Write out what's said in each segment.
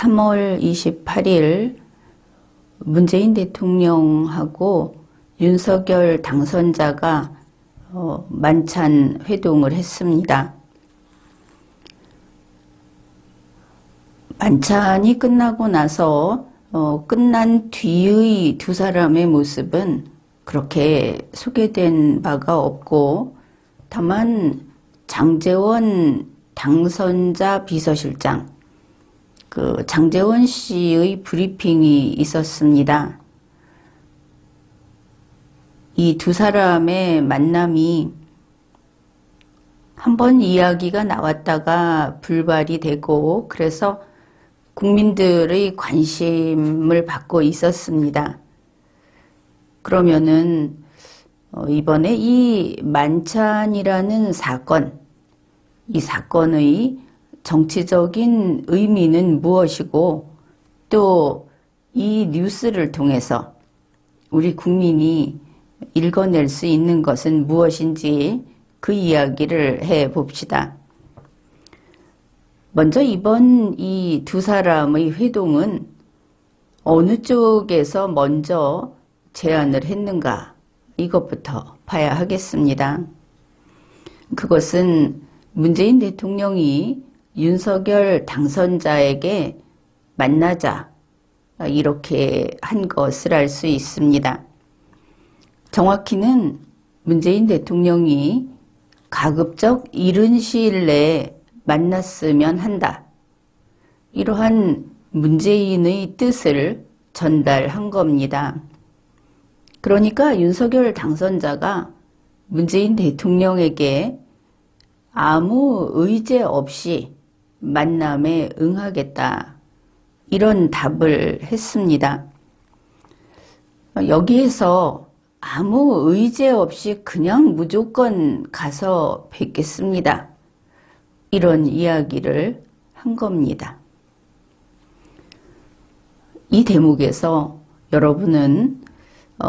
3월 28일 문재인 대통령하고 윤석열 당선자가 만찬 회동을 했습니다. 만찬이 끝나고 나서 끝난 뒤의 두 사람의 모습은 그렇게 소개된 바가 없고, 다만 장제원 당선자 비서실장, 장제원 씨의 브리핑이 있었습니다. 이 두 사람의 만남이 한번 이야기가 나왔다가 불발이 되고, 그래서 국민들의 관심을 받고 있었습니다. 그러면은 이번에 이 만찬이라는 사건, 이 사건의 정치적인 의미는 무엇이고, 또 이 뉴스를 통해서 우리 국민이 읽어낼 수 있는 것은 무엇인지 그 이야기를 해 봅시다. 먼저 이번 이 두 사람의 회동은 어느 쪽에서 먼저 제안을 했는가, 이것부터 봐야 하겠습니다. 그것은 문재인 대통령이 윤석열 당선자에게 만나자, 이렇게 한 것을 알 수 있습니다. 정확히는 문재인 대통령이 가급적 이른 시일 내에 만났으면 한다, 이러한 문재인의 뜻을 전달한 겁니다. 그러니까 윤석열 당선자가 문재인 대통령에게 아무 의제 없이 만남에 응하겠다, 이런 답을 했습니다. 여기에서 아무 의제 없이 그냥 무조건 가서 뵙겠습니다, 이런 이야기를 한 겁니다. 이 대목에서 여러분은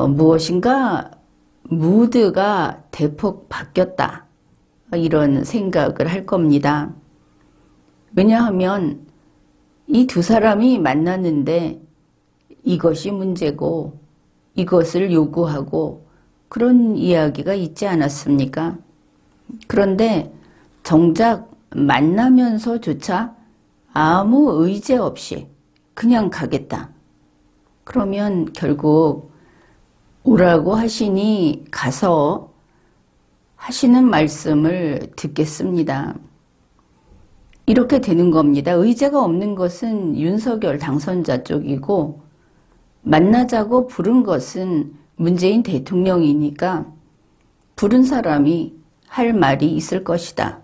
무엇인가 무드가 대폭 바뀌었다, 이런 생각을 할 겁니다. 왜냐하면 이 두 사람이 만났는데 이것이 문제고 이것을 요구하고 그런 이야기가 있지 않았습니까? 그런데 정작 만나면서조차 아무 의제 없이 그냥 가겠다, 그러면 결국 오라고 하시니 가서 하시는 말씀을 듣겠습니다, 이렇게 되는 겁니다. 의제가 없는 것은 윤석열 당선자 쪽이고, 만나자고 부른 것은 문재인 대통령이니까 부른 사람이 할 말이 있을 것이다,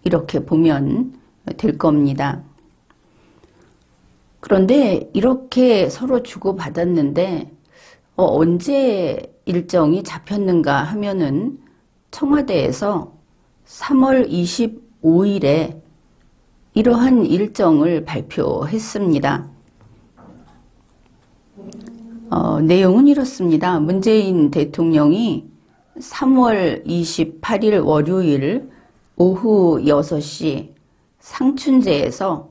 이렇게 보면 될 겁니다. 그런데 이렇게 서로 주고받았는데 언제 일정이 잡혔는가 하면은 청와대에서 3월 25일에 이러한 일정을 발표했습니다. 내용은 이렇습니다. 문재인 대통령이 3월 28일 월요일 오후 6시 상춘제에서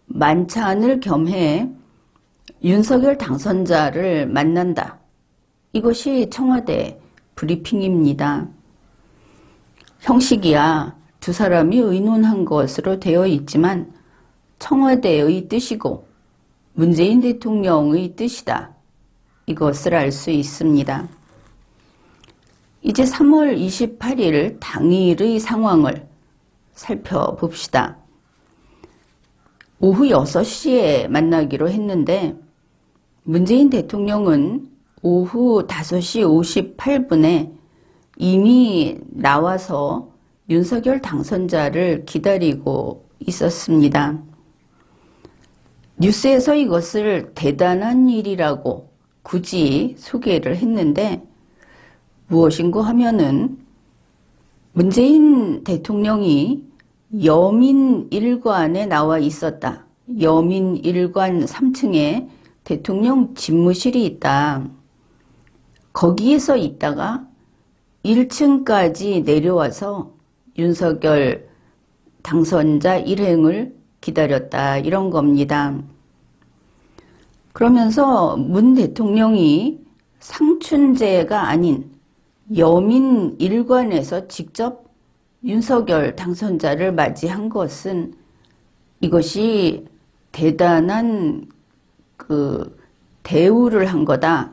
만찬을 겸해 윤석열 당선자를 만난다, 이것이 청와대 브리핑입니다. 형식이야 두 사람이 의논한 것으로 되어 있지만 청와대의 뜻이고 문재인 대통령의 뜻이다, 이것을 알 수 있습니다. 이제 3월 28일 당일의 상황을 살펴봅시다. 오후 6시에 만나기로 했는데 문재인 대통령은 오후 5시 58분에 이미 나와서 윤석열 당선자를 기다리고 있었습니다. 뉴스에서 이것을 대단한 일이라고 굳이 소개를 했는데 무엇인고 하면은 문재인 대통령이 여민 1관에 나와 있었다. 여민 1관 3층에 대통령 집무실이 있다. 거기에서 있다가 1층까지 내려와서 윤석열 당선자 일행을 기다렸다 이런 겁니다. 그러면서 문 대통령이 상춘제가 아닌 여민 일관에서 직접 윤석열 당선자를 맞이한 것은 이것이 대단한 대우를 한 거다,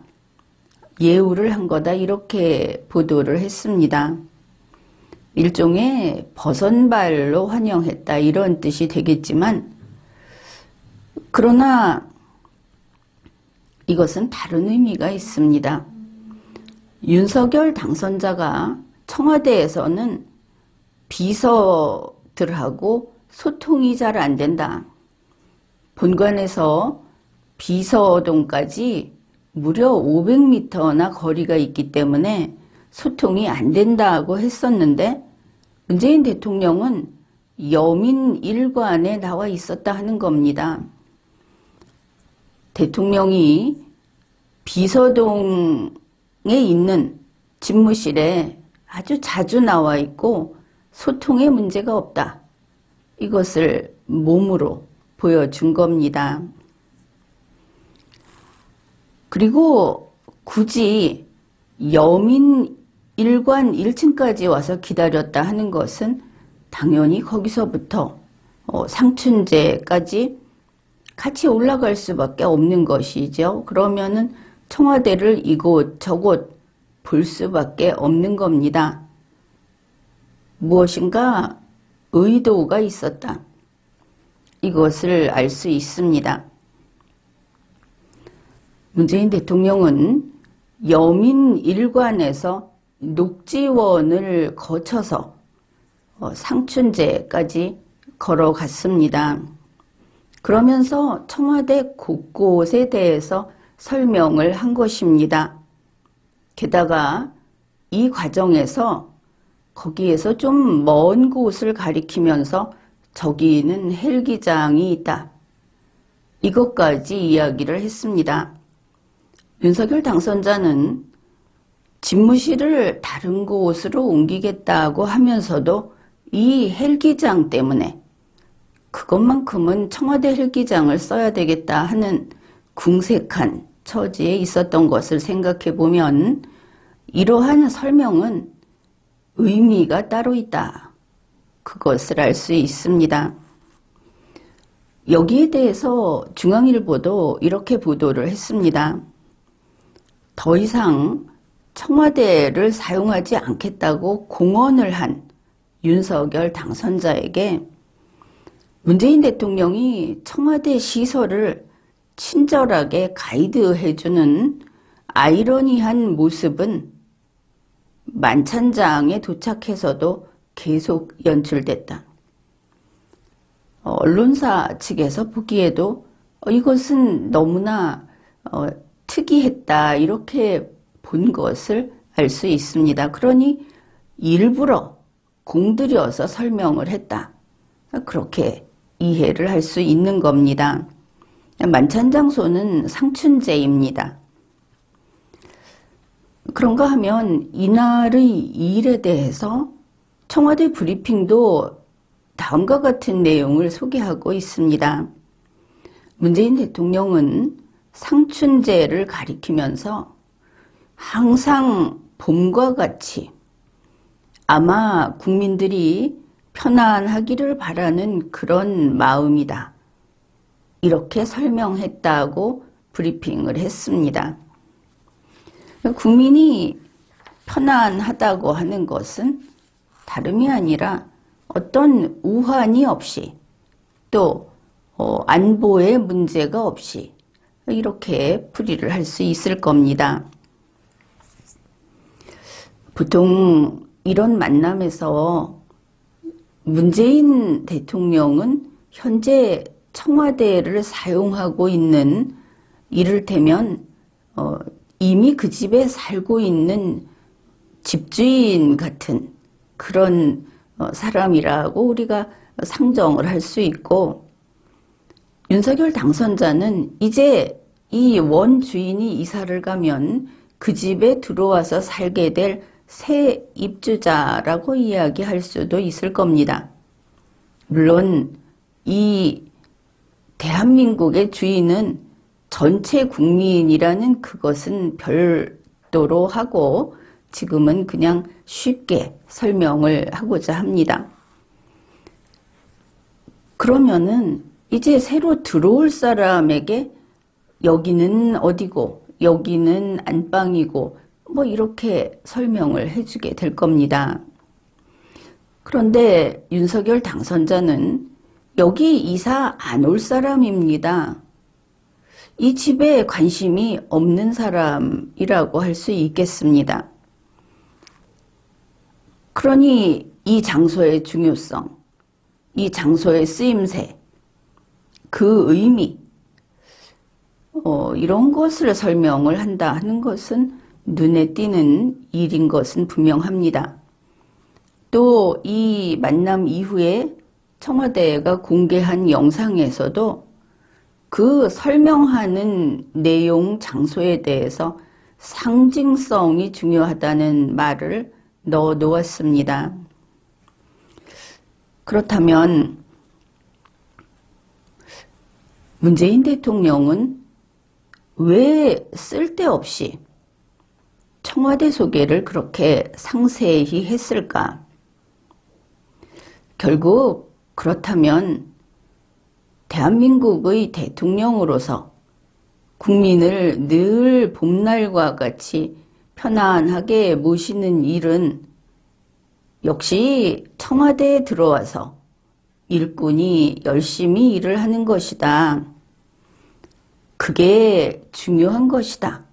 예우를 한 거다 이렇게 보도를 했습니다. 일종의 버선발로 환영했다 이런 뜻이 되겠지만, 그러나 이것은 다른 의미가 있습니다. 윤석열 당선자가 청와대에서는 비서들하고 소통이 잘 안 된다. 본관에서 비서동까지 무려 500m나 거리가 있기 때문에 소통이 안 된다고 했었는데, 문재인 대통령은 여민 일관에 나와 있었다 하는 겁니다. 대통령이 비서동에 있는 집무실에 아주 자주 나와 있고 소통에 문제가 없다. 이것을 몸으로 보여준 겁니다. 그리고 굳이 여민 일관 1층까지 와서 기다렸다 하는 것은 당연히 거기서부터 상춘제까지 같이 올라갈 수밖에 없는 것이죠. 그러면은 청와대를 이곳 저곳 볼 수밖에 없는 겁니다. 무엇인가 의도가 있었다. 이것을 알 수 있습니다. 문재인 대통령은 여민 일관에서 녹지원을 거쳐서 상춘제까지 걸어갔습니다. 그러면서 청와대 곳곳에 대해서 설명을 한 것입니다. 게다가 이 과정에서 거기에서 좀 먼 곳을 가리키면서 저기는 헬기장이 있다. 이것까지 이야기를 했습니다. 윤석열 당선자는 집무실을 다른 곳으로 옮기겠다고 하면서도 이 헬기장 때문에 그것만큼은 청와대 헬기장을 써야 되겠다 하는 궁색한 처지에 있었던 것을 생각해 보면 이러한 설명은 의미가 따로 있다. 그것을 알 수 있습니다. 여기에 대해서 중앙일보도 이렇게 보도를 했습니다. 더 이상 청와대를 사용하지 않겠다고 공언을 한 윤석열 당선자에게 문재인 대통령이 청와대 시설을 친절하게 가이드해주는 아이러니한 모습은 만찬장에 도착해서도 계속 연출됐다. 언론사 측에서 보기에도 이것은 너무나 특이했다 이렇게 본 것을 알 수 있습니다. 그러니 일부러 공들여서 설명을 했다. 그렇게 이해를 할 수 있는 겁니다. 만찬장소는 상춘제입니다. 그런가 하면 이날의 일에 대해서 청와대 브리핑도 다음과 같은 내용을 소개하고 있습니다. 문재인 대통령은 상춘제를 가리키면서 항상 봄과 같이 아마 국민들이 편안하기를 바라는 그런 마음이다. 이렇게 설명했다고 브리핑을 했습니다. 국민이 편안하다고 하는 것은 다름이 아니라 어떤 우환이 없이 또 안보에 문제가 없이 이렇게 풀이를 할 수 있을 겁니다. 보통 이런 만남에서 문재인 대통령은 현재 청와대를 사용하고 있는 이를테면 이미 그 집에 살고 있는 집주인 같은 그런 사람이라고 우리가 상정을 할 수 있고, 윤석열 당선자는 이제 이 원주인이 이사를 가면 그 집에 들어와서 살게 될 새 입주자라고 이야기할 수도 있을 겁니다. 물론 이 대한민국의 주인은 전체 국민이라는 그것은 별도로 하고 지금은 그냥 쉽게 설명을 하고자 합니다. 그러면은 이제 새로 들어올 사람에게 여기는 어디고 여기는 안방이고 뭐 이렇게 설명을 해주게 될 겁니다. 그런데 윤석열 당선자는 여기 이사 안 올 사람입니다. 이 집에 관심이 없는 사람이라고 할 수 있겠습니다. 그러니 이 장소의 중요성, 이 장소의 쓰임새, 그 의미, 이런 것을 설명을 한다 하는 것은 눈에 띄는 일인 것은 분명합니다. 또 이 만남 이후에 청와대가 공개한 영상에서도 그 설명하는 내용, 장소에 대해서 상징성이 중요하다는 말을 넣어 놓았습니다. 그렇다면 문재인 대통령은 왜 쓸데없이 청와대 소개를 그렇게 상세히 했을까? 결국 그렇다면 대한민국의 대통령으로서 국민을 늘 봄날과 같이 편안하게 모시는 일은 역시 청와대에 들어와서 일꾼이 열심히 일을 하는 것이다. 그게 중요한 것이다.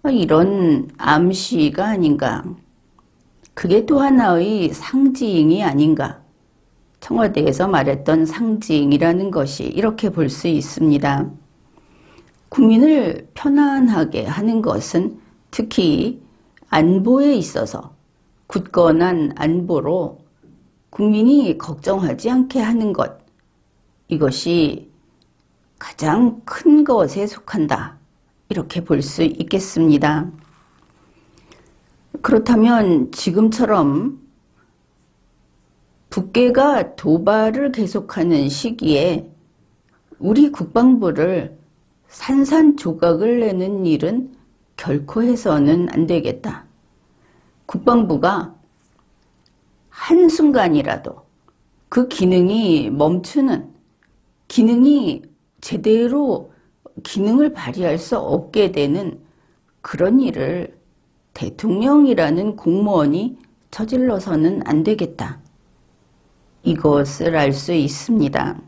이런 암시가 아닌가. 그게 또 하나의 상징이 아닌가. 청와대에서 말했던 상징이라는 것이 이렇게 볼 수 있습니다. 국민을 편안하게 하는 것은 특히 안보에 있어서 굳건한 안보로 국민이 걱정하지 않게 하는 것, 이것이 가장 큰 것에 속한다. 이렇게 볼 수 있겠습니다. 그렇다면 지금처럼 북괴가 도발을 계속하는 시기에 우리 국방부를 산산조각을 내는 일은 결코 해서는 안 되겠다. 국방부가 한순간이라도 그 기능이 멈추는, 기능이 제대로 기능을 발휘할 수 없게 되는 그런 일을 대통령이라는 공무원이 저질러서는 안 되겠다. 이것을 알 수 있습니다.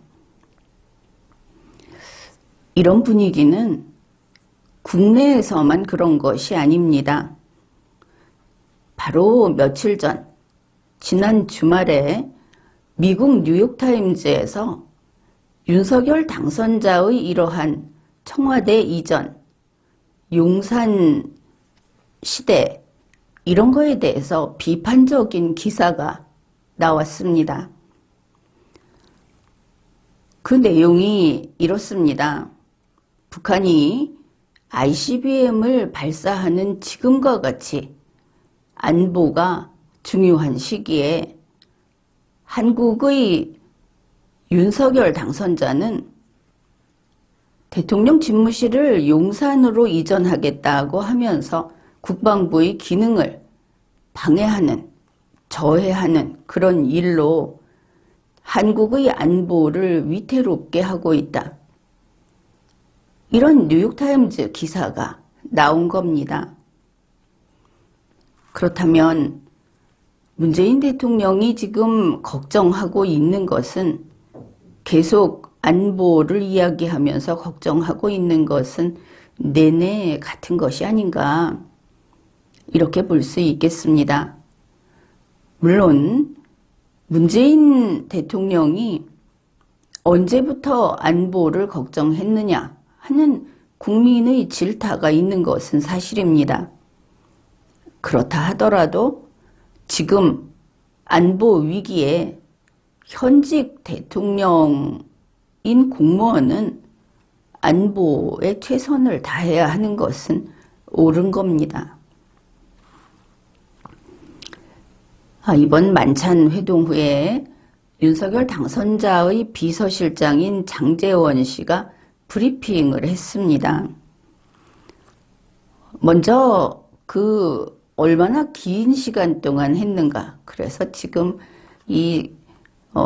이런 분위기는 국내에서만 그런 것이 아닙니다. 바로 며칠 전, 지난 주말에 미국 뉴욕타임즈에서 윤석열 당선자의 이러한 청와대 이전, 용산 시대, 이런 거에 대해서 비판적인 기사가 나왔습니다. 그 내용이 이렇습니다. 북한이 ICBM을 발사하는 지금과 같이 안보가 중요한 시기에 한국의 윤석열 당선자는 대통령 집무실을 용산으로 이전하겠다고 하면서 국방부의 기능을 방해하는, 저해하는 그런 일로 한국의 안보를 위태롭게 하고 있다. 이런 뉴욕타임즈 기사가 나온 겁니다. 그렇다면 문재인 대통령이 지금 걱정하고 있는 것은, 계속 안보를 이야기하면서 걱정하고 있는 것은 내내 같은 것이 아닌가, 이렇게 볼 수 있겠습니다. 물론 문재인 대통령이 언제부터 안보를 걱정했느냐 하는 국민의 질타가 있는 것은 사실입니다. 그렇다 하더라도 지금 안보 위기에 현직 대통령인 공무원은 안보에 최선을 다해야 하는 것은 옳은 겁니다. 이번 만찬 회동 후에 윤석열 당선자의 비서실장인 장제원 씨가 브리핑을 했습니다. 먼저 얼마나 긴 시간 동안 했는가. 그래서 지금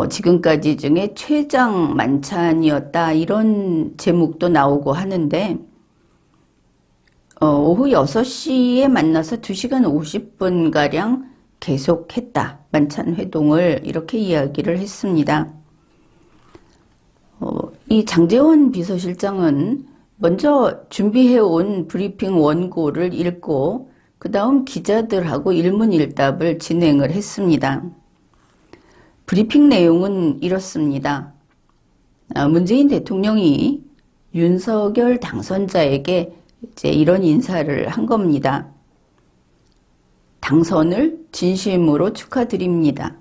지금까지 중에 최장 만찬이었다. 이런 제목도 나오고 하는데, 오후 6시에 만나서 2시간 50분가량 계속했다. 만찬 회동을 이렇게 이야기를 했습니다. 이 장제원 비서실장은 먼저 준비해온 브리핑 원고를 읽고 그 다음 기자들하고 일문일답을 진행을 했습니다. 브리핑 내용은 이렇습니다. 문재인 대통령이 윤석열 당선자에게 이제 이런 인사를 한 겁니다. 당선을 진심으로 축하드립니다.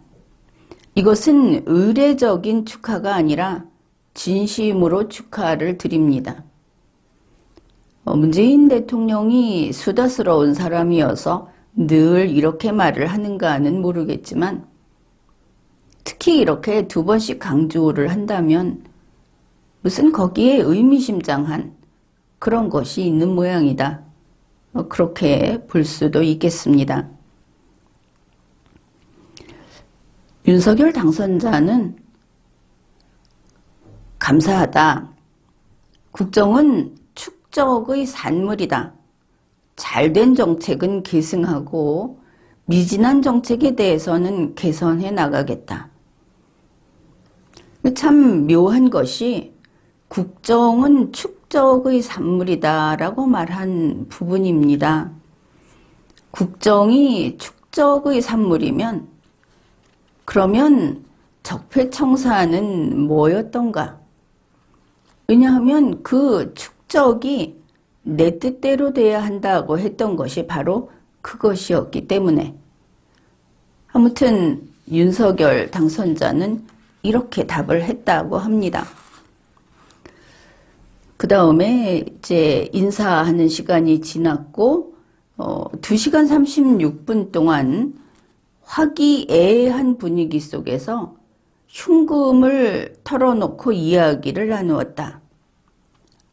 이것은 의례적인 축하가 아니라 진심으로 축하를 드립니다. 문재인 대통령이 수다스러운 사람이어서 늘 이렇게 말을 하는가는 모르겠지만 특히 이렇게 2번씩 강조를 한다면 무슨 거기에 의미심장한 그런 것이 있는 모양이다. 그렇게 볼 수도 있겠습니다. 윤석열 당선자는 감사하다. 국정은 축적의 산물이다. 잘된 정책은 계승하고 미진한 정책에 대해서는 개선해 나가겠다. 참 묘한 것이 국정은 축적의 산물이다라고 말한 부분입니다. 국정이 축적의 산물이면 그러면 적폐청산은 뭐였던가? 왜냐하면 그 축적이 내 뜻대로 돼야 한다고 했던 것이 바로 그것이었기 때문에. 아무튼 윤석열 당선자는 이렇게 답을 했다고 합니다. 그 다음에 이제 인사하는 시간이 지났고 2시간 36분 동안 화기애애한 분위기 속에서 흉금을 털어놓고 이야기를 나누었다.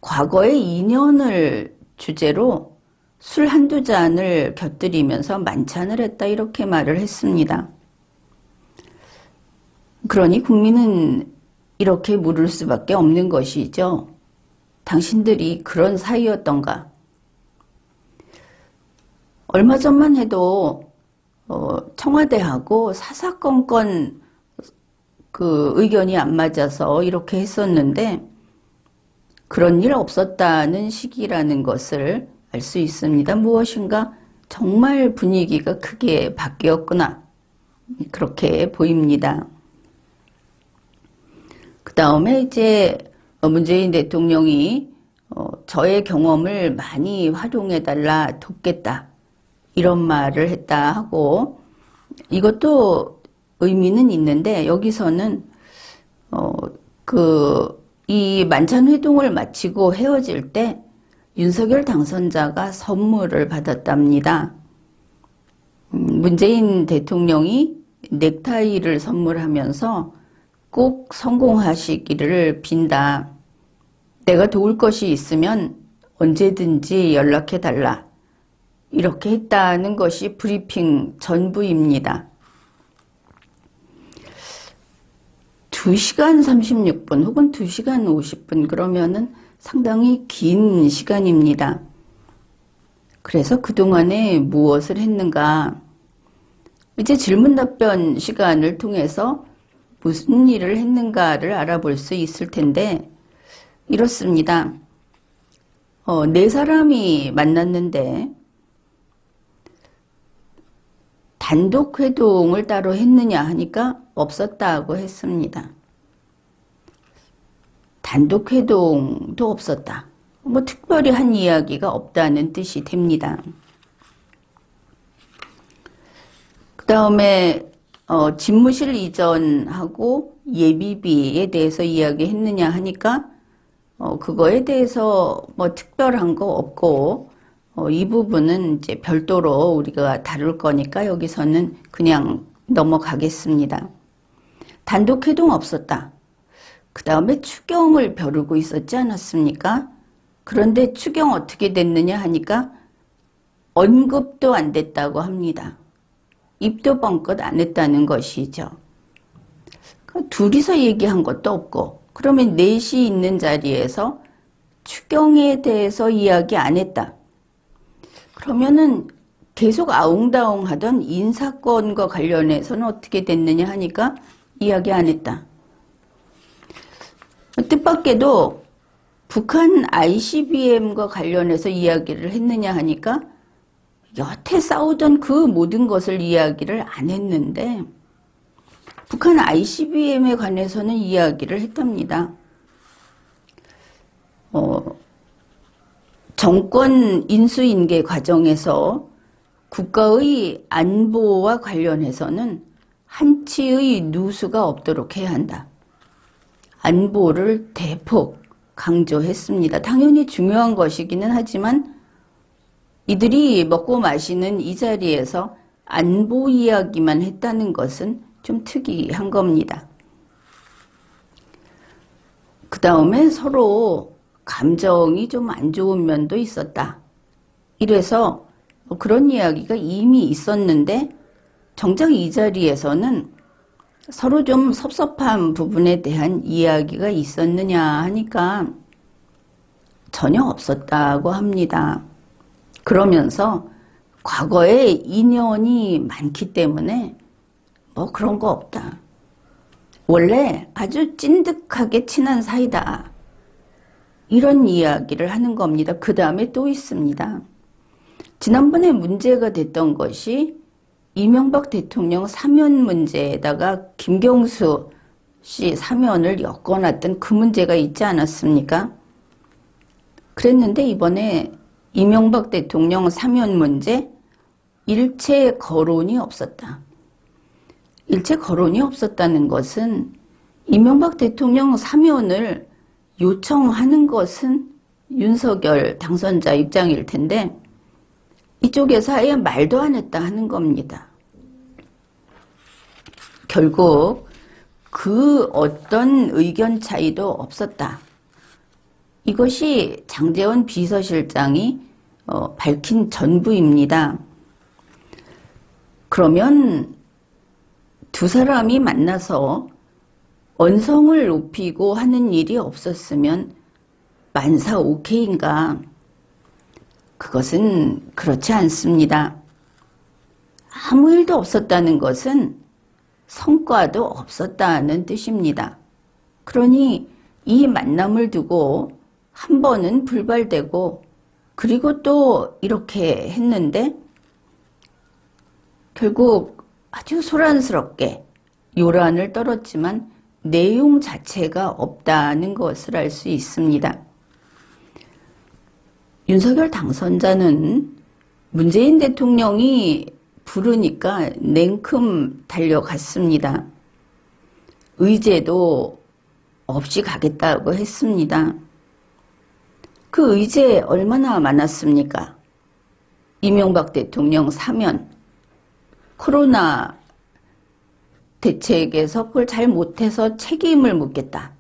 과거의 인연을 주제로 술 한두 잔을 곁들이면서 만찬을 했다. 이렇게 말을 했습니다. 그러니 국민은 이렇게 물을 수밖에 없는 것이죠. 당신들이 그런 사이였던가? 얼마 전만 해도 청와대하고 사사건건 의견이 안 맞아서 이렇게 했었는데 그런 일 없었다는 시기라는 것을 알 수 있습니다. 무엇인가 정말 분위기가 크게 바뀌었구나. 그렇게 보입니다. 그 다음에 이제 문재인 대통령이 저의 경험을 많이 활용해달라, 돕겠다. 이런 말을 했다 하고 이것도 의미는 있는데 여기서는 이 만찬 회동을 마치고 헤어질 때 윤석열 당선자가 선물을 받았답니다. 문재인 대통령이 넥타이를 선물하면서 꼭 성공하시기를 빈다. 내가 도울 것이 있으면 언제든지 연락해달라. 이렇게 했다는 것이 브리핑 전부입니다. 2시간 36분 혹은 2시간 50분 그러면은 상당히 긴 시간입니다. 그래서 그동안에 무엇을 했는가? 이제 질문 답변 시간을 통해서 무슨 일을 했는가를 알아볼 수 있을 텐데 이렇습니다. 4사람이 만났는데 단독 회동을 따로 했느냐 하니까 없었다고 했습니다. 단독 회동도 없었다. 특별히 한 이야기가 없다는 뜻이 됩니다. 그 다음에 집무실 이전하고 예비비에 대해서 이야기했느냐 하니까 그거에 대해서 특별한 거 없고 이 부분은 이제 별도로 우리가 다룰 거니까 여기서는 그냥 넘어가겠습니다. 단독회동 없었다. 그 다음에 추경을 벼르고 있었지 않았습니까? 그런데 추경 어떻게 됐느냐 하니까 언급도 안 됐다고 합니다. 입도 뻥끗 안 했다는 것이죠. 둘이서 얘기한 것도 없고, 그러면 넷이 있는 자리에서 추경에 대해서 이야기 안 했다. 그러면은 계속 아웅다웅 하던 인사권과 관련해서는 어떻게 됐느냐 하니까 이야기 안 했다. 뜻밖에도 북한 ICBM과 관련해서 이야기를 했느냐 하니까 여태 싸우던 그 모든 것을 이야기를 안 했는데 북한 ICBM에 관해서는 이야기를 했답니다. 정권 인수인계 과정에서 국가의 안보와 관련해서는 한치의 누수가 없도록 해야 한다. 안보를 대폭 강조했습니다. 당연히 중요한 것이기는 하지만 이들이 먹고 마시는 이 자리에서 안보 이야기만 했다는 것은 좀 특이한 겁니다. 그 다음에 서로 감정이 좀 안 좋은 면도 있었다. 이래서 그런 이야기가 이미 있었는데 정작 이 자리에서는 서로 좀 섭섭한 부분에 대한 이야기가 있었느냐 하니까 전혀 없었다고 합니다. 그러면서 과거에 인연이 많기 때문에 뭐 그런 거 없다. 원래 아주 찐득하게 친한 사이다. 이런 이야기를 하는 겁니다. 그 다음에 또 있습니다. 지난번에 문제가 됐던 것이 이명박 대통령 사면 문제에다가 김경수 씨 사면을 엮어놨던 그 문제가 있지 않았습니까? 그랬는데 이번에 이명박 대통령 사면 문제 일체 거론이 없었다. 일체 거론이 없었다는 것은 이명박 대통령 사면을 요청하는 것은 윤석열 당선자 입장일 텐데 이쪽에서 아예 말도 안 했다 하는 겁니다. 결국 그 어떤 의견 차이도 없었다. 이것이 장제원 비서실장이 밝힌 전부입니다. 그러면 두 사람이 만나서 언성을 높이고 하는 일이 없었으면 만사 오케이인가? 그것은 그렇지 않습니다. 아무 일도 없었다는 것은 성과도 없었다는 뜻입니다. 그러니 이 만남을 두고 한 번은 불발되고 그리고 또 이렇게 했는데 결국 아주 소란스럽게 요란을 떨었지만 내용 자체가 없다는 것을 알 수 있습니다. 윤석열 당선자는 문재인 대통령이 부르니까 냉큼 달려갔습니다. 의제도 없이 가겠다고 했습니다. 그 의제 얼마나 많았습니까? 이명박 대통령 사면, 코로나 대책에서 그걸 잘 못해서 책임을 묻겠다.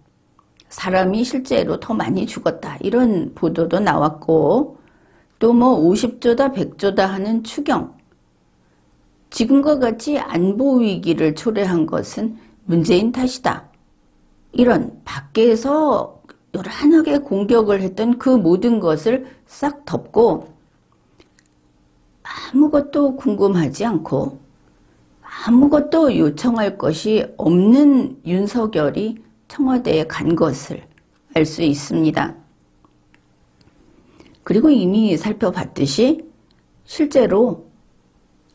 사람이 실제로 더 많이 죽었다. 이런 보도도 나왔고 또 뭐 50조다 100조다 하는 추경. 지금과 같이 안보 위기를 초래한 것은 문재인 탓이다. 이런 밖에서 요란하게 공격을 했던 그 모든 것을 싹 덮고 아무것도 궁금하지 않고 아무것도 요청할 것이 없는 윤석열이 청와대에 간 것을 알 수 있습니다. 그리고 이미 살펴봤듯이 실제로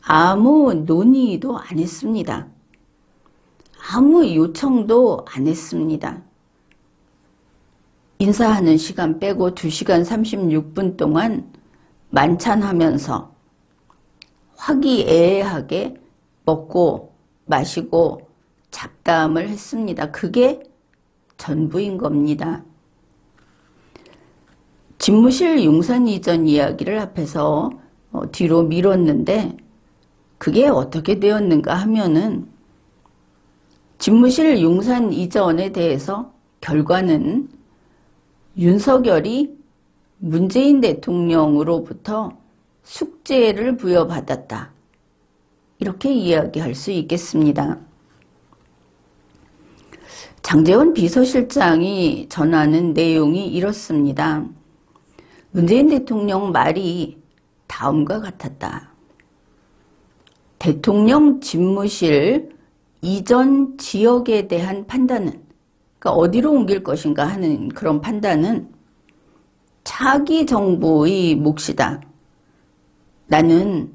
아무 논의도 안 했습니다. 아무 요청도 안 했습니다. 인사하는 시간 빼고 2시간 36분 동안 만찬하면서 화기애애하게 먹고 마시고 잡담을 했습니다. 그게 전부인 겁니다. 집무실 용산 이전 이야기를 앞에서 뒤로 미뤘는데 그게 어떻게 되었는가 하면은 집무실 용산 이전에 대해서 결과는 윤석열이 문재인 대통령으로부터 숙제를 부여받았다. 이렇게 이야기할 수 있겠습니다. 장제원 비서실장이 전하는 내용이 이렇습니다. 문재인 대통령 말이 다음과 같았다. 대통령 집무실 이전 지역에 대한 판단은, 그러니까 어디로 옮길 것인가 하는 그런 판단은 차기 정부의 몫이다. 나는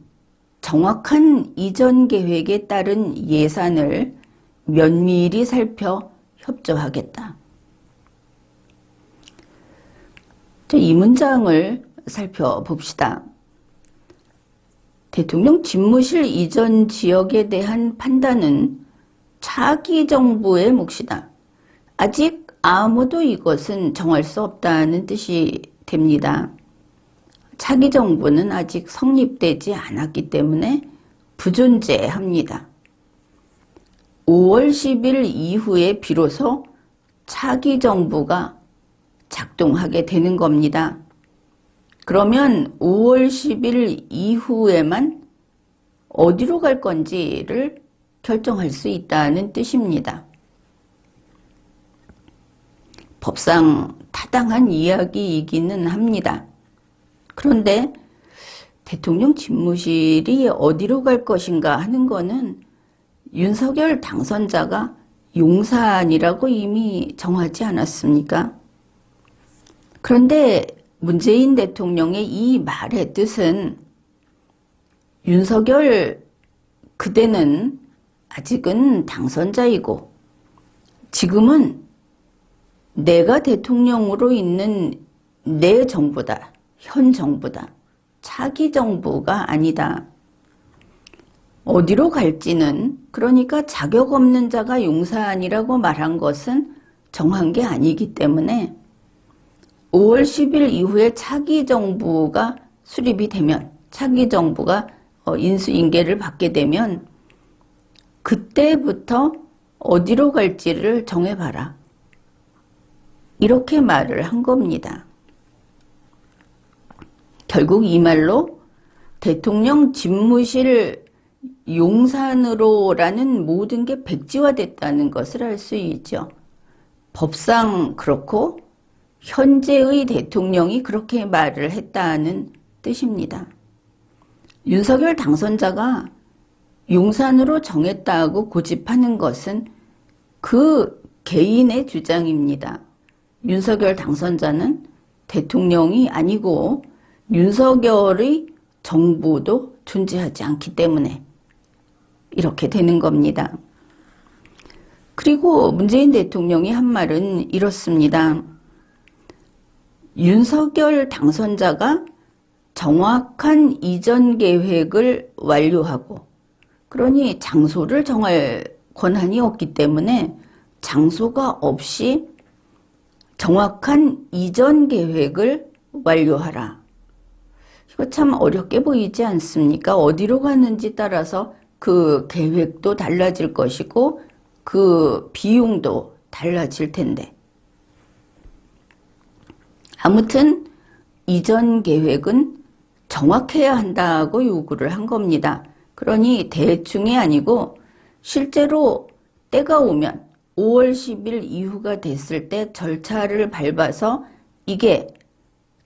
정확한 이전 계획에 따른 예산을 면밀히 살펴 협조하겠다. 이 문장을 살펴봅시다. 대통령 집무실 이전 지역에 대한 판단은 차기 정부의 몫이다. 아직 아무도 이것은 정할 수 없다는 뜻이 됩니다. 차기 정부는 아직 성립되지 않았기 때문에 부존재합니다. 5월 10일 이후에 비로소 차기 정부가 작동하게 되는 겁니다. 그러면 5월 10일 이후에만 어디로 갈 건지를 결정할 수 있다는 뜻입니다. 법상 타당한 이야기이기는 합니다. 그런데 대통령 집무실이 어디로 갈 것인가 하는 거는 윤석열 당선자가 용산이라고 이미 정하지 않았습니까? 그런데 문재인 대통령의 이 말의 뜻은 윤석열 그대는 아직은 당선자이고 지금은 내가 대통령으로 있는 내 정부다. 현 정부다. 차기 정부가 아니다. 어디로 갈지는, 그러니까 자격 없는 자가 용산이라고 말한 것은 정한 게 아니기 때문에 5월 10일 이후에 차기 정부가 수립이 되면, 차기 정부가 인수인계를 받게 되면 그때부터 어디로 갈지를 정해봐라. 이렇게 말을 한 겁니다. 결국 이 말로 대통령 집무실 용산으로라는 모든 게 백지화됐다는 것을 알 수 있죠. 법상 그렇고 현재의 대통령이 그렇게 말을 했다는 뜻입니다. 윤석열 당선자가 용산으로 정했다고 고집하는 것은 그 개인의 주장입니다. 윤석열 당선자는 대통령이 아니고 윤석열의 정부도 존재하지 않기 때문에 이렇게 되는 겁니다. 그리고 문재인 대통령이 한 말은 이렇습니다. 윤석열 당선자가 정확한 이전 계획을 완료하고, 그러니 장소를 정할 권한이 없기 때문에 장소가 없이 정확한 이전 계획을 완료하라. 이거 참 어렵게 보이지 않습니까? 어디로 가는지 따라서 그 계획도 달라질 것이고 그 비용도 달라질 텐데. 아무튼 이전 계획은 정확해야 한다고 요구를 한 겁니다. 그러니 대충이 아니고 실제로 때가 오면 5월 10일 이후가 됐을 때 절차를 밟아서 이게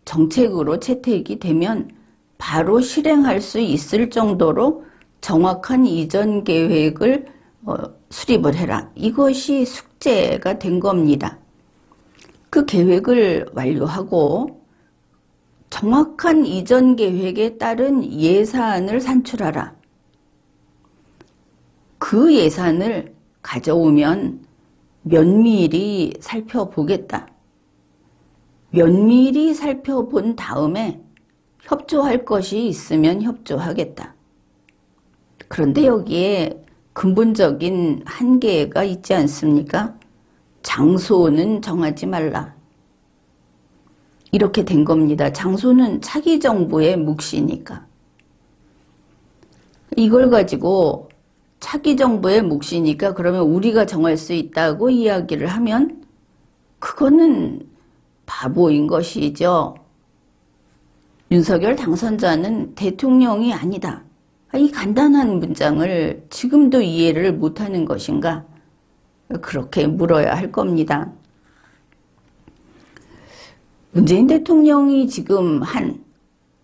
정책으로 채택이 되면 바로 실행할 수 있을 정도로 정확한 이전 계획을 수립을 해라. 이것이 숙제가 된 겁니다. 그 계획을 완료하고 정확한 이전 계획에 따른 예산을 산출하라. 그 예산을 가져오면 면밀히 살펴보겠다. 면밀히 살펴본 다음에 협조할 것이 있으면 협조하겠다. 그런데 여기에 근본적인 한계가 있지 않습니까? 장소는 정하지 말라. 이렇게 된 겁니다. 장소는 차기 정부의 몫이니까. 이걸 가지고 차기 정부의 몫이니까 그러면 우리가 정할 수 있다고 이야기를 하면 그거는 바보인 것이죠. 윤석열 당선자는 대통령이 아니다. 이 간단한 문장을 지금도 이해를 못하는 것인가? 그렇게 물어야 할 겁니다. 문재인 대통령이 지금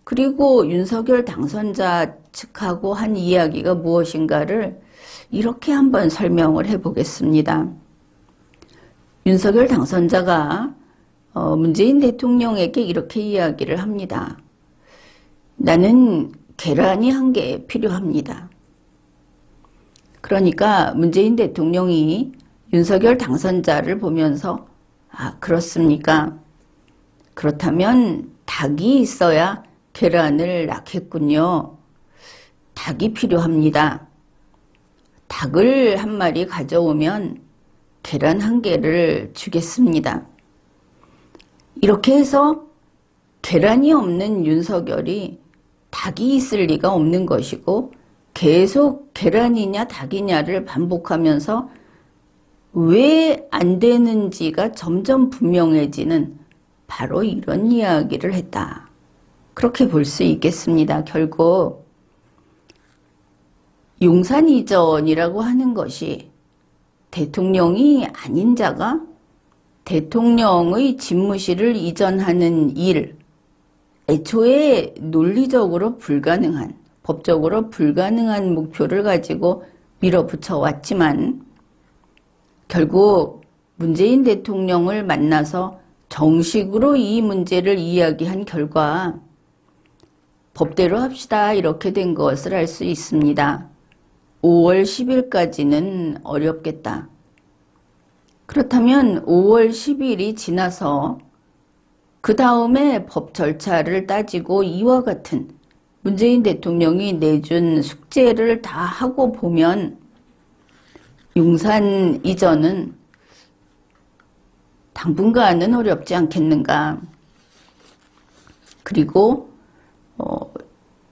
그리고 윤석열 당선자 측하고 한 이야기가 무엇인가를 이렇게 한번 설명을 해보겠습니다. 윤석열 당선자가 문재인 대통령에게 이렇게 이야기를 합니다. 나는 계란이 1개 필요합니다. 그러니까 문재인 대통령이 윤석열 당선자를 보면서 그렇습니까? 그렇다면 닭이 있어야 계란을 낳겠군요. 닭이 필요합니다. 닭을 1마리 가져오면 계란 1개를 주겠습니다. 이렇게 해서 계란이 없는 윤석열이 닭이 있을 리가 없는 것이고 계속 계란이냐 닭이냐를 반복하면서 왜 안 되는지가 점점 분명해지는 바로 이런 이야기를 했다. 그렇게 볼 수 있겠습니다. 결국 용산 이전이라고 하는 것이 대통령이 아닌 자가 대통령의 집무실을 이전하는 일, 애초에 논리적으로 불가능한, 법적으로 불가능한 목표를 가지고 밀어붙여 왔지만 결국 문재인 대통령을 만나서 정식으로 이 문제를 이야기한 결과 법대로 합시다 이렇게 된 것을 알 수 있습니다. 5월 10일까지는 어렵겠다. 그렇다면 5월 10일이 지나서 그 다음에 법 절차를 따지고 이와 같은 문재인 대통령이 내준 숙제를 다 하고 보면 용산 이전은 당분간은 어렵지 않겠는가. 그리고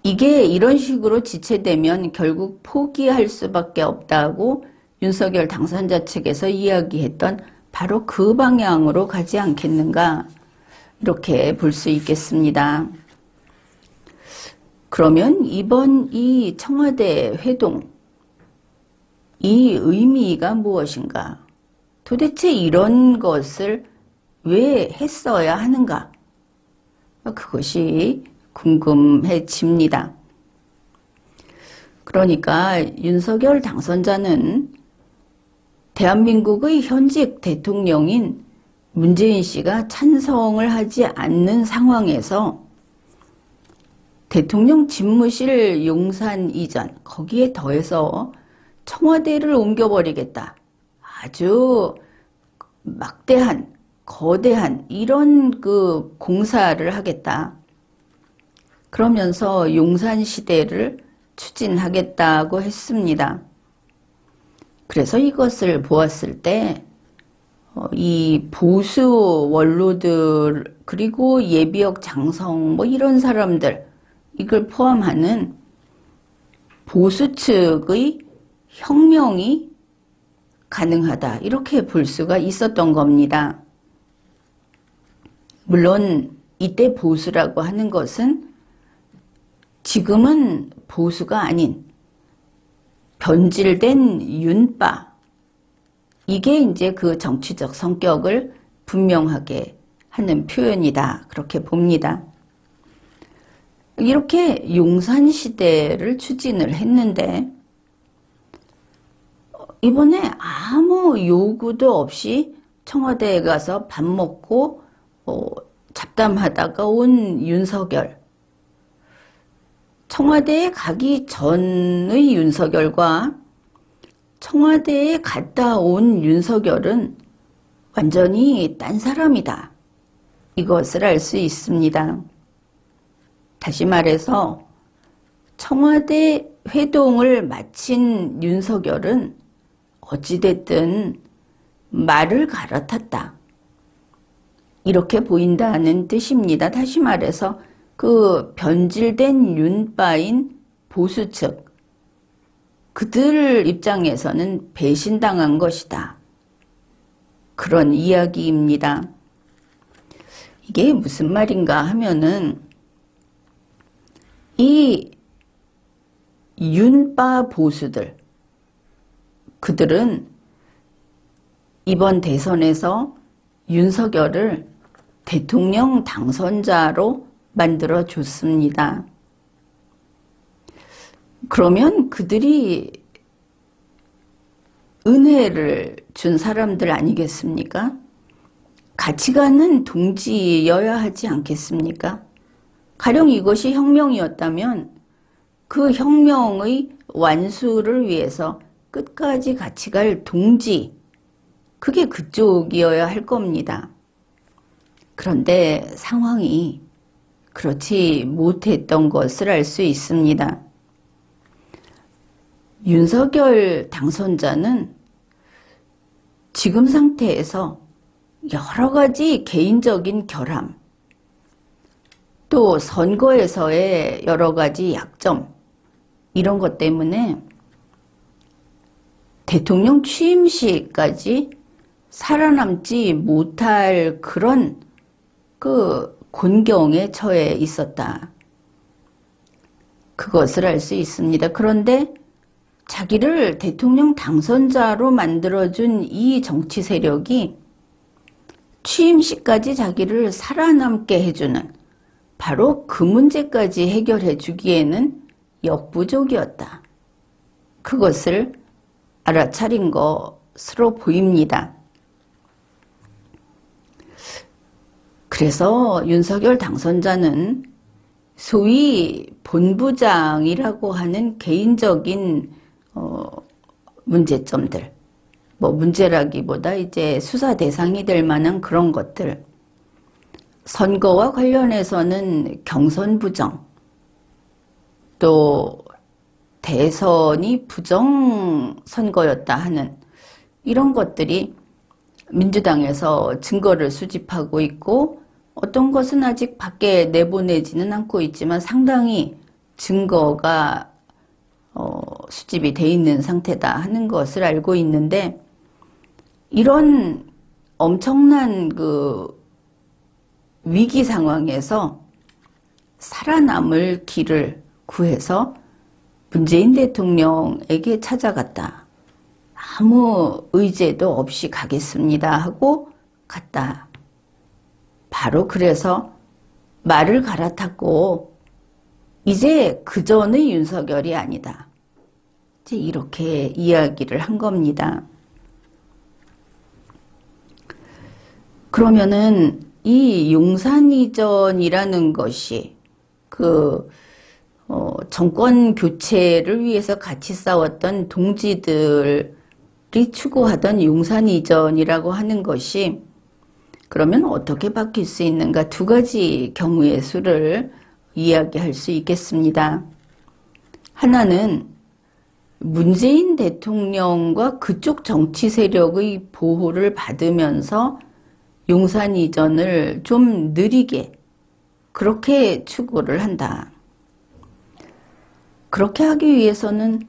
이게 이런 식으로 지체되면 결국 포기할 수밖에 없다고 윤석열 당선자 측에서 이야기했던 바로 그 방향으로 가지 않겠는가. 이렇게 볼 수 있겠습니다. 그러면 이번 이 청와대 회동, 이 의미가 무엇인가? 도대체 이런 것을 왜 했어야 하는가? 그것이 궁금해집니다. 그러니까 윤석열 당선자는 대한민국의 현직 대통령인 문재인 씨가 찬성을 하지 않는 상황에서 대통령 집무실 용산 이전, 거기에 더해서 청와대를 옮겨버리겠다. 아주 막대한, 거대한 이런 그 공사를 하겠다. 그러면서 용산 시대를 추진하겠다고 했습니다. 그래서 이것을 보았을 때 이 보수 원로들 그리고 예비역 장성 뭐 이런 사람들 이걸 포함하는 보수 측의 혁명이 가능하다 이렇게 볼 수가 있었던 겁니다. 물론 이때 보수라고 하는 것은 지금은 보수가 아닌 변질된 윤파 이게 이제 그 정치적 성격을 분명하게 하는 표현이다 그렇게 봅니다. 이렇게 용산 시대를 추진을 했는데 이번에 아무 요구도 없이 청와대에 가서 밥 먹고 잡담하다가 온 윤석열. 청와대에 가기 전의 윤석열과 청와대에 갔다 온 윤석열은 완전히 딴 사람이다. 이것을 알 수 있습니다. 다시 말해서 청와대 회동을 마친 윤석열은 어찌됐든 말을 갈아탔다. 이렇게 보인다는 뜻입니다. 다시 말해서 그 변질된 윤파인 보수 측, 그들 입장에서는 배신당한 것이다. 그런 이야기입니다. 이게 무슨 말인가 하면은 이 윤빠 보수들, 그들은 이번 대선에서 윤석열을 대통령 당선자로 만들어 줬습니다. 그러면 그들이 은혜를 준 사람들 아니겠습니까? 가치관은 동지여야 하지 않겠습니까? 가령 이것이 혁명이었다면 그 혁명의 완수를 위해서 끝까지 같이 갈 동지, 그게 그쪽이어야 할 겁니다. 그런데 상황이 그렇지 못했던 것을 알 수 있습니다. 윤석열 당선자는 지금 상태에서 여러 가지 개인적인 결함, 또 선거에서의 여러 가지 약점, 이런 것 때문에 대통령 취임식까지 살아남지 못할 그런 그 곤경에 처해 있었다. 그것을 알 수 있습니다. 그런데 자기를 대통령 당선자로 만들어준 이 정치 세력이 취임식까지 자기를 살아남게 해주는 바로 그 문제까지 해결해 주기에는 역부족이었다. 그것을 알아차린 것으로 보입니다. 그래서 윤석열 당선자는 소위 본부장이라고 하는 개인적인 문제점들, 문제라기보다 이제 수사 대상이 될 만한 그런 것들, 선거와 관련해서는 경선 부정, 또 대선이 부정 선거였다 하는 이런 것들이 민주당에서 증거를 수집하고 있고, 어떤 것은 아직 밖에 내보내지는 않고 있지만 상당히 증거가 수집이 돼 있는 상태다 하는 것을 알고 있는데, 이런 엄청난 그 위기 상황에서 살아남을 길을 구해서 문재인 대통령에게 찾아갔다. 아무 의제도 없이 가겠습니다 하고 갔다. 바로 그래서 말을 갈아탔고 이제 그전의 윤석열이 아니다. 이제 이렇게 이야기를 한 겁니다. 그러면은 이 용산 이전이라는 것이 정권 교체를 위해서 같이 싸웠던 동지들이 추구하던 용산 이전이라고 하는 것이 그러면 어떻게 바뀔 수 있는가? 두 가지 경우의 수를 이야기할 수 있겠습니다. 하나는 문재인 대통령과 그쪽 정치 세력의 보호를 받으면서 용산 이전을 좀 느리게 그렇게 추구를 한다. 그렇게 하기 위해서는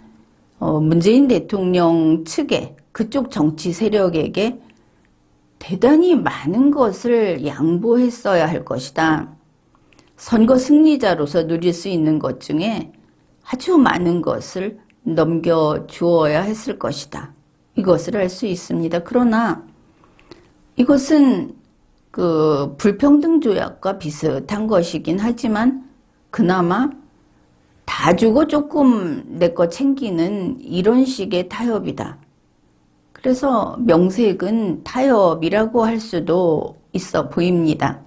문재인 대통령 측에 그쪽 정치 세력에게 대단히 많은 것을 양보했어야 할 것이다. 선거 승리자로서 누릴 수 있는 것 중에 아주 많은 것을 넘겨주어야 했을 것이다. 이것을 알 수 있습니다. 그러나 이것은 그 불평등 조약과 비슷한 것이긴 하지만 그나마 다 주고 조금 내 거 챙기는 이런 식의 타협이다. 그래서 명색은 타협이라고 할 수도 있어 보입니다.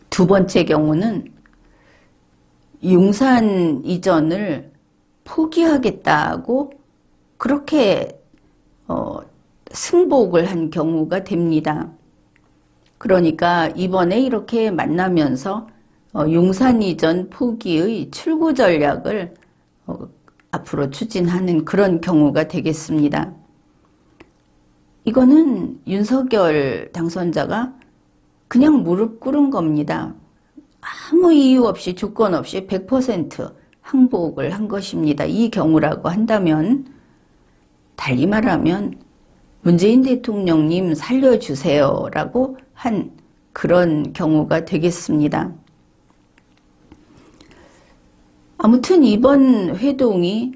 두 번째 경우는 용산 이전을 포기하겠다고 그렇게 승복을 한 경우가 됩니다. 그러니까 이번에 이렇게 만나면서 용산 이전 포기의 출구 전략을 앞으로 추진하는 그런 경우가 되겠습니다. 이거는 윤석열 당선자가 그냥 무릎 꿇은 겁니다. 아무 이유 없이 조건 없이 100% 항복을 한 것입니다. 이 경우라고 한다면, 달리 말하면 문재인 대통령님 살려주세요라고 한 그런 경우가 되겠습니다. 아무튼 이번 회동이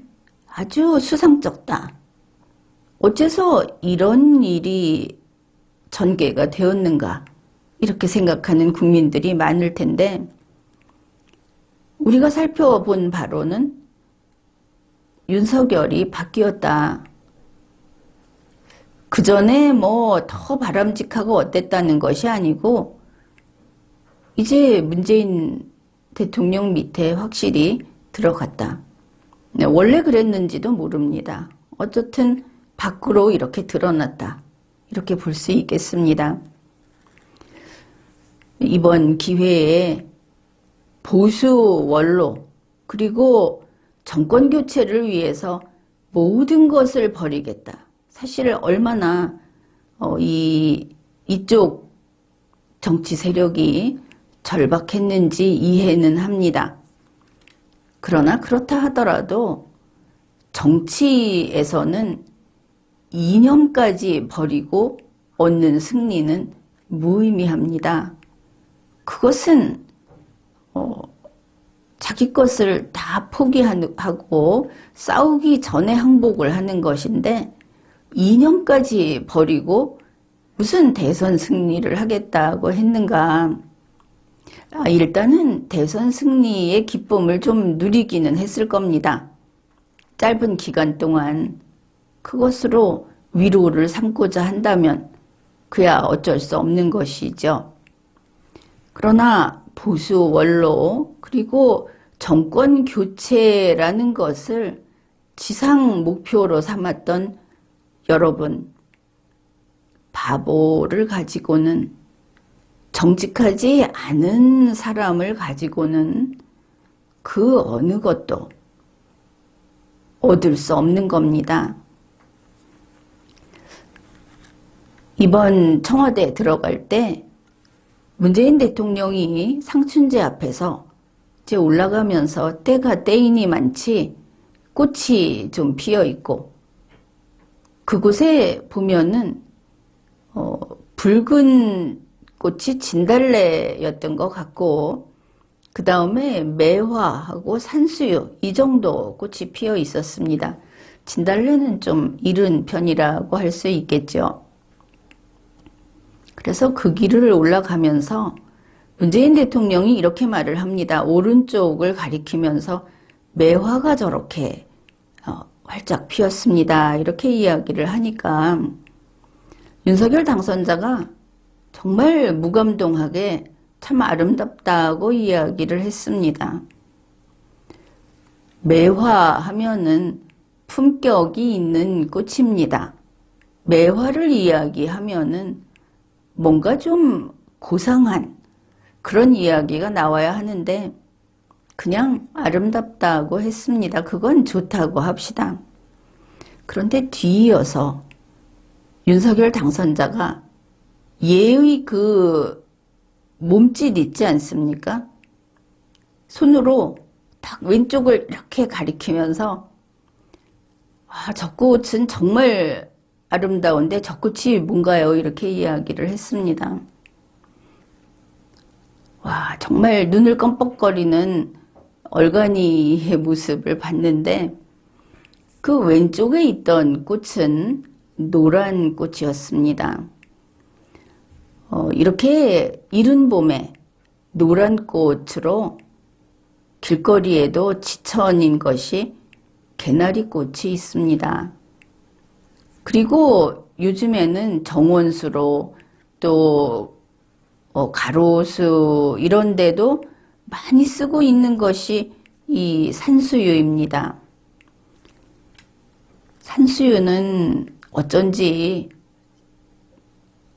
아주 수상쩍다. 어째서 이런 일이 전개가 되었는가? 이렇게 생각하는 국민들이 많을 텐데, 우리가 살펴본 바로는 윤석열이 바뀌었다. 그 전에 뭐 더 바람직하고 어땠다는 것이 아니고, 이제 문재인 대통령 밑에 확실히 들어갔다. 원래 그랬는지도 모릅니다. 어쨌든 밖으로 이렇게 드러났다. 이렇게 볼 수 있겠습니다. 이번 기회에 보수 원로 그리고 정권 교체를 위해서 모든 것을 버리겠다. 사실 얼마나 이쪽 정치 세력이 절박했는지 이해는 합니다. 그러나 그렇다 하더라도 정치에서는 이념까지 버리고 얻는 승리는 무의미합니다. 그것은 자기 것을 다 포기하고 싸우기 전에 항복을 하는 것인데, 이념까지 버리고 무슨 대선 승리를 하겠다고 했는가. 일단은 대선 승리의 기쁨을 좀 누리기는 했을 겁니다. 짧은 기간 동안 그것으로 위로를 삼고자 한다면 그야 어쩔 수 없는 것이죠. 그러나 보수 원로 그리고 정권 교체라는 것을 지상 목표로 삼았던 여러분, 바보를 가지고는, 정직하지 않은 사람을 가지고는 그 어느 것도 얻을 수 없는 겁니다. 이번 청와대에 들어갈 때 문재인 대통령이 상춘제 앞에서 이제 올라가면서 때가 때이니만치 꽃이 좀 피어 있고, 그곳에 보면은 붉은 꽃이 진달래였던 것 같고, 그 다음에 매화하고 산수유 이 정도 꽃이 피어 있었습니다. 진달래는 좀 이른 편이라고 할 수 있겠죠. 그래서 그 길을 올라가면서 문재인 대통령이 이렇게 말을 합니다. 오른쪽을 가리키면서 매화가 저렇게 활짝 피었습니다. 이렇게 이야기를 하니까 윤석열 당선자가 정말 무감동하게 참 아름답다고 이야기를 했습니다. 매화하면은 품격이 있는 꽃입니다. 매화를 이야기하면은 뭔가 좀 고상한 그런 이야기가 나와야 하는데 그냥 아름답다고 했습니다. 그건 좋다고 합시다. 그런데 뒤이어서 윤석열 당선자가 예의 그 몸짓 있지 않습니까? 손으로 딱 왼쪽을 이렇게 가리키면서 저 꽃은 정말 아름다운데 저 꽃이 뭔가요? 이렇게 이야기를 했습니다. 와, 정말 눈을 껌뻑거리는 얼간이의 모습을 봤는데, 그 왼쪽에 있던 꽃은 노란 꽃이었습니다. 이렇게 이른 봄에 노란 꽃으로 길거리에도 지천인 것이 개나리꽃이 있습니다. 그리고 요즘에는 정원수로 또 가로수 이런 데도 많이 쓰고 있는 것이 이 산수유입니다. 산수유는 어쩐지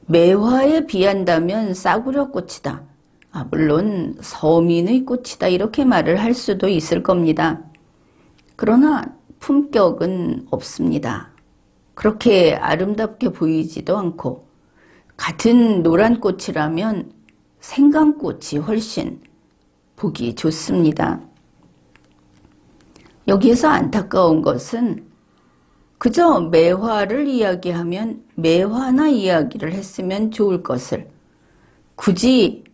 매화에 비한다면 싸구려 꽃이다. 물론 서민의 꽃이다. 이렇게 말을 할 수도 있을 겁니다. 그러나 품격은 없습니다. 그렇게 아름답게 보이지도 않고, 같은 노란 꽃이라면 생강꽃이 훨씬 보기 좋습니다. 여기에서 안타까운 것은 그저 매화를 이야기하면 매화나 이야기를 했으면 좋을 것을 굳이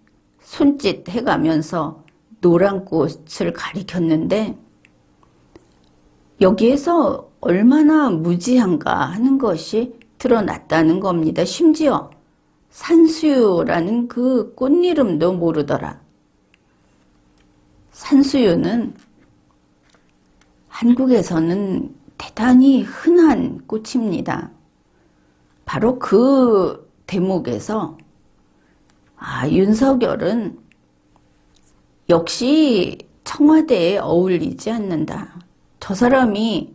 손짓 해가면서 노란 꽃을 가리켰는데 여기에서 얼마나 무지한가 하는 것이 드러났다는 겁니다. 심지어 산수유라는 그 꽃 이름도 모르더라. 산수유는 한국에서는 대단히 흔한 꽃입니다. 바로 그 대목에서 윤석열은 역시 청와대에 어울리지 않는다. 저 사람이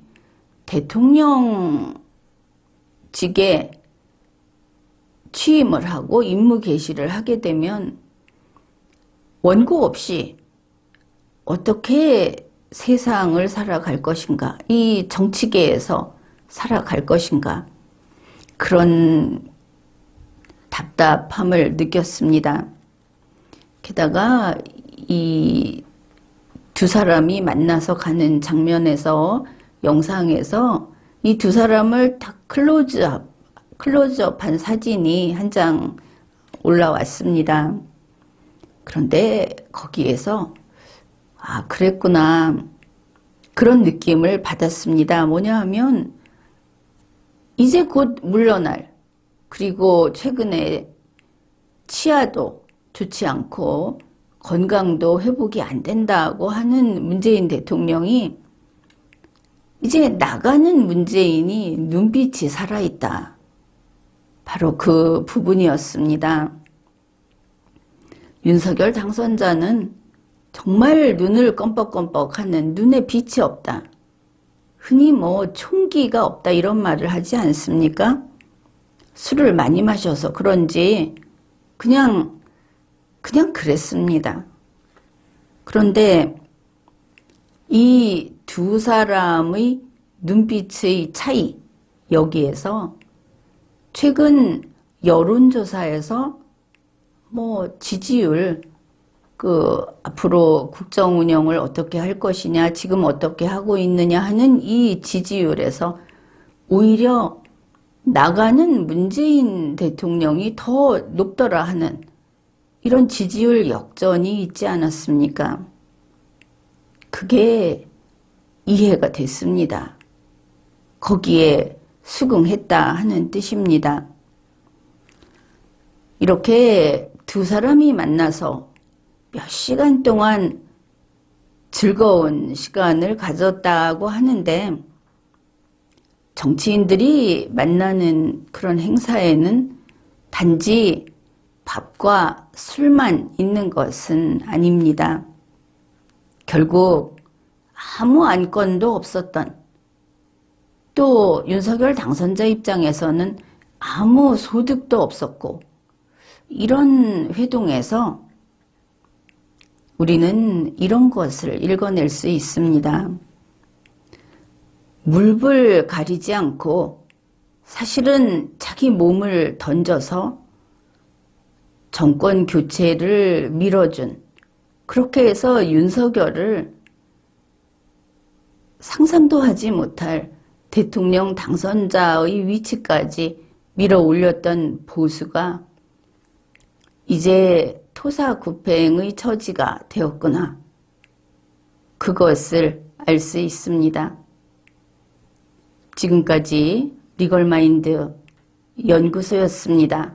대통령직에 취임을 하고 임무 개시를 하게 되면 원고 없이 어떻게 세상을 살아갈 것인가, 이 정치계에서 살아갈 것인가, 그런 답답함을 느꼈습니다. 게다가 이 두 사람이 만나서 가는 장면에서, 영상에서 이 두 사람을 딱 클로즈업한 사진이 한 장 올라왔습니다. 그런데 거기에서 그랬구나, 그런 느낌을 받았습니다. 뭐냐 하면 이제 곧 물러날, 그리고 최근에 치아도 좋지 않고 건강도 회복이 안 된다고 하는 문재인 대통령이 이제 나가는 문재인이 눈빛이 살아있다. 바로 그 부분이었습니다. 윤석열 당선자는 정말 눈을 껌뻑껌뻑하는, 눈에 빛이 없다. 흔히 총기가 없다 이런 말을 하지 않습니까? 술을 많이 마셔서 그런지 그냥 그랬습니다. 그런데 이 두 사람의 눈빛의 차이, 여기에서 최근 여론조사에서 지지율, 앞으로 국정 운영을 어떻게 할 것이냐, 지금 어떻게 하고 있느냐 하는 이 지지율에서 오히려 나가는 문재인 대통령이 더 높더라 하는 이런 지지율 역전이 있지 않았습니까? 그게 이해가 됐습니다. 거기에 수긍했다 하는 뜻입니다. 이렇게 두 사람이 만나서 몇 시간 동안 즐거운 시간을 가졌다고 하는데, 정치인들이 만나는 그런 행사에는 단지 밥과 술만 있는 것은 아닙니다. 결국 아무 안건도 없었던, 또 윤석열 당선자 입장에서는 아무 소득도 없었고, 이런 회동에서 우리는 이런 것을 읽어낼 수 있습니다. 물불 가리지 않고 사실은 자기 몸을 던져서 정권 교체를 밀어준, 그렇게 해서 윤석열을 상상도 하지 못할 대통령 당선자의 위치까지 밀어 올렸던 보수가 이제 토사구팽의 처지가 되었구나, 그것을 알 수 있습니다. 지금까지 리걸마인드 연구소였습니다.